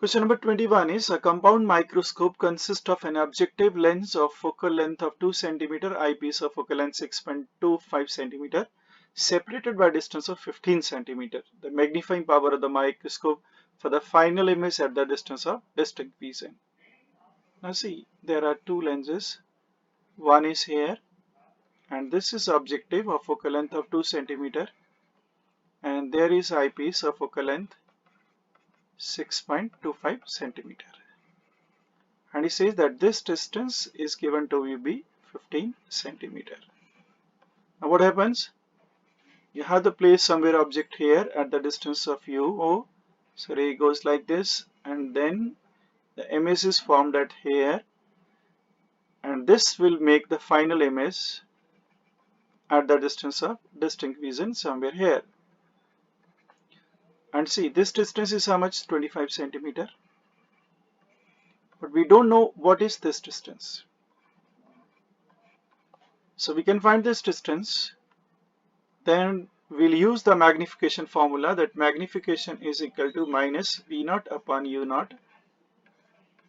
Question number 21 is a compound microscope consists of an objective lens of focal length of 2 cm, eyepiece of focal length 6.25 cm, separated by a distance of 15 cm. The magnifying power of the microscope for the final image at the distance of distinct vision. Now see, there are two lenses. One is here, and this is objective of focal length of 2 cm, and there is eyepiece of focal length 6.25 centimeter, and he says that this distance is given to be 15 centimeter. Now what happens? You have to place somewhere object here at the distance of UO. So ray goes like this, and then the image is formed at here, and this will make the final image at the distance of distinct vision somewhere here. And see, this distance is how much? 25 centimeter. But we don't know what is this distance. So we can find this distance. Then we'll use the magnification formula, that magnification is equal to minus V0 upon U0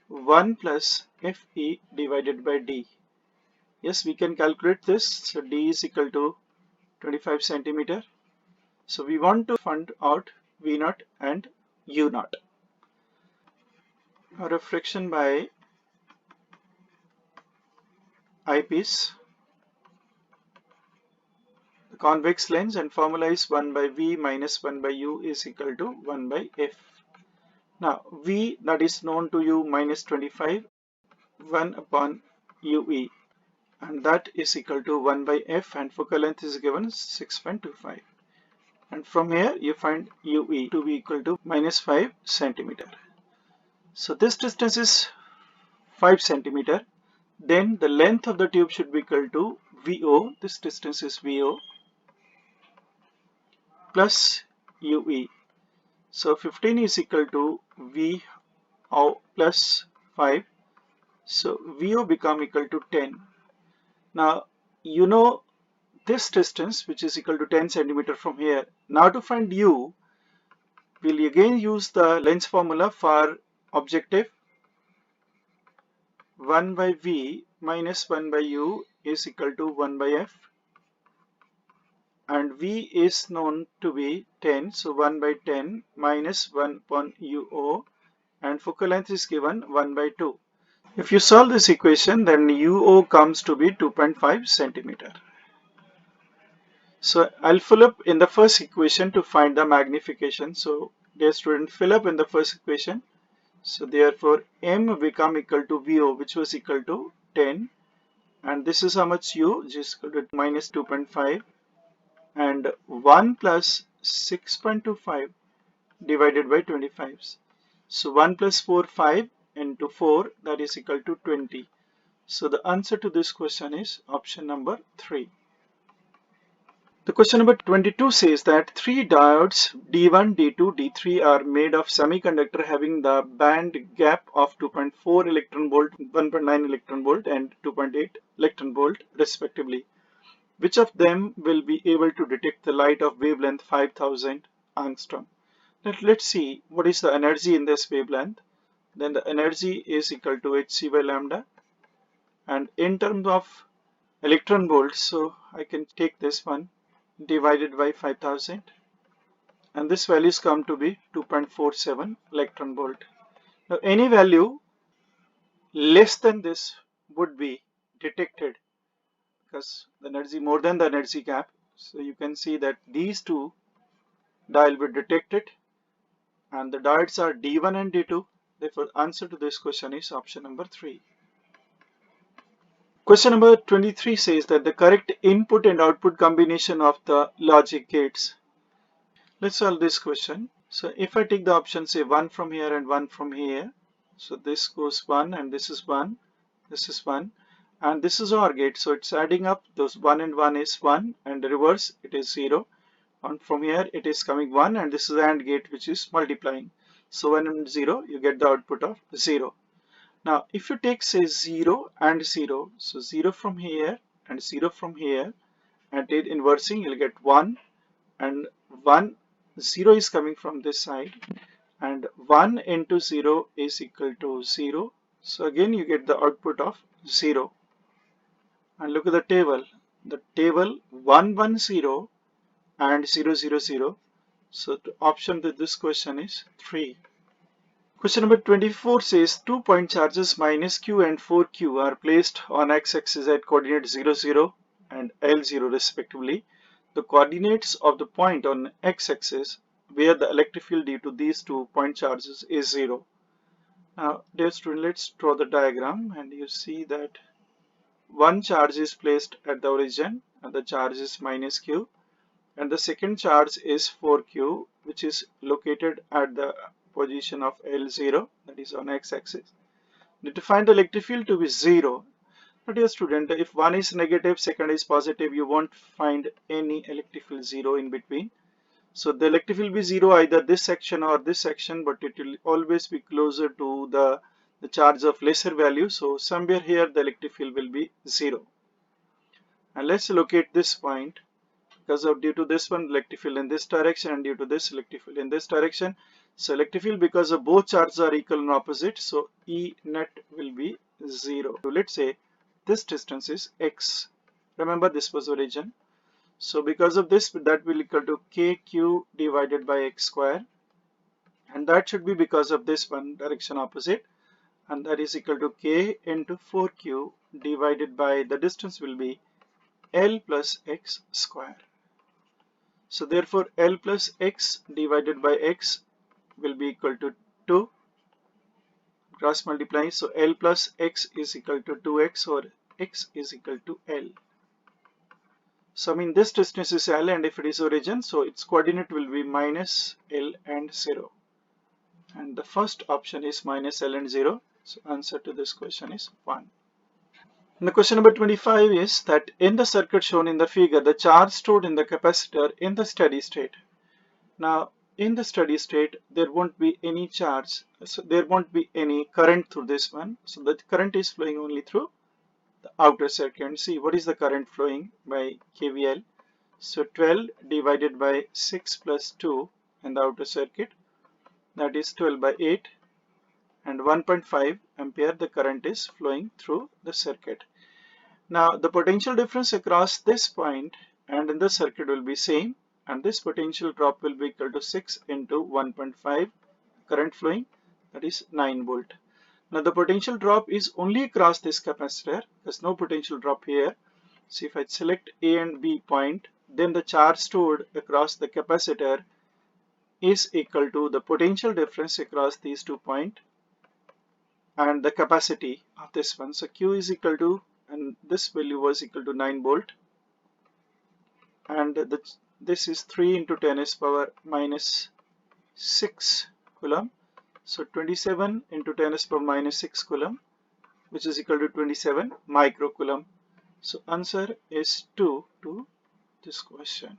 1 plus Fe divided by D. Yes, we can calculate this. So D is equal to 25 centimeter. So we want to find out V0 and U0. A refraction by eyepiece, the convex lens, and formula is 1 by V minus 1 by U is equal to 1 by F. Now V, that is known to you, minus 25, 1 upon UE, and that is equal to 1 by F, and focal length is given 6.25. And from here you find UE to be equal to minus 5 centimeter. So this distance is 5 centimeter. Then the length of the tube should be equal to VO. This distance is VO plus UE. So 15 is equal to VO plus 5. So VO become equal to 10. Now you know this distance, which is equal to 10 centimeter from here. Now to find U, we'll again use the lens formula for objective. 1 by V minus 1 by U is equal to 1 by F, and V is known to be 10, so 1 by 10 minus 1 upon UO, and focal length is given 1 by 2. If you solve this equation, then UO comes to be 2.5 centimeter. So I'll fill up in the first equation to find the magnification. So dear student, fill up in the first equation. So therefore M become equal to VO, which was equal to 10, and this is how much U, which is equal to minus 2.5, and 1 plus 6.25 divided by 25. So 1 plus 4, 5 into 4, that is equal to 20. So the answer to this question is option number 3. The question number 22 says that three diodes D1, D2, D3 are made of semiconductor having the band gap of 2.4 electron volt, 1.9 electron volt, and 2.8 electron volt respectively. Which of them will be able to detect the light of wavelength 5000 angstrom? Let's see what is the energy in this wavelength. Then the energy is equal to Hc by lambda, and in terms of electron volts, so I can take this one divided by 5000, and this values come to be 2.47 electron volt. Now any value less than this would be detected, because the energy more than the energy gap. So you can see that these two dial will be detected, and the diodes are D1 and D2. Therefore answer to this question is option number 3. Question number 23 says that the correct input and output combination of the logic gates. Let's solve this question. So if I take the option, say 1 from here and 1 from here, so this goes 1 and this is 1, this is 1, and this is OR gate, so it's adding up. Those 1 and 1 is 1, and the reverse it is 0, and from here it is coming 1, and this is the AND gate which is multiplying. So 1 and 0, you get the output of 0. Now if you take, say, 0 and 0, so 0 from here and 0 from here, and take inversing, you'll get 1, and 1, 0 is coming from this side, and 1 into 0 is equal to 0. So again you get the output of 0. And look at the table. The table 110 and 000. So the option to this question is 3. Question number 24 says 2-point charges minus q and 4q are placed on x-axis at coordinates 0, 0 and L0 respectively. The coordinates of the point on x-axis where the electric field due to these 2-point charges is 0. Now, dear student, let's draw the diagram, and you see that one charge is placed at the origin and the charge is minus q, and the second charge is 4q, which is located at the position of L0, that is on x-axis. Need to find the electric field to be 0. But dear student, if one is negative, second is positive, you won't find any electric field 0 in between. So the electric field will be 0 either this section or this section, but it will always be closer to the charge of lesser value. So somewhere here the electric field will be 0. And let's locate this point, because of due to this one electric field in this direction and due to this electric field in this direction. So electric field, because of both charges are equal and opposite, so E net will be 0. So let's say this distance is x. Remember this was origin. So because of this, that will equal to kq divided by x square, and that should be because of this one direction opposite, and that is equal to k into 4q divided by the distance will be L plus x square. So therefore L plus x divided by x will be equal to 2, cross multiply, so L plus x is equal to 2x, or x is equal to L. So I mean this distance is L, and if it is origin, so its coordinate will be minus L and 0. And the first option is minus L and 0. So answer to this question is 1. And the question number 25 is that in the circuit shown in the figure, the charge stored in the capacitor in the steady state. Now in the steady state, there won't be any charge, so there won't be any current through this one. So the current is flowing only through the outer circuit. And see what is the current flowing by KVL. So 12 divided by 6 plus 2 in the outer circuit, that is 12 by 8, and 1.5 ampere the current is flowing through the circuit. Now the potential difference across this point and in the circuit will be same, and this potential drop will be equal to 6 into 1.5 current flowing, that is 9 volt. Now the potential drop is only across this capacitor. There's no potential drop here. So if I select A and B point, then the charge stored across the capacitor is equal to the potential difference across these 2 points and the capacity of this one. So Q is equal to, and this value was equal to 9 volt, and this is 3 into 10 is power minus 6 coulomb. So 27 into 10 is power minus 6 coulomb, which is equal to 27 microcoulomb. So answer is 2 to this question.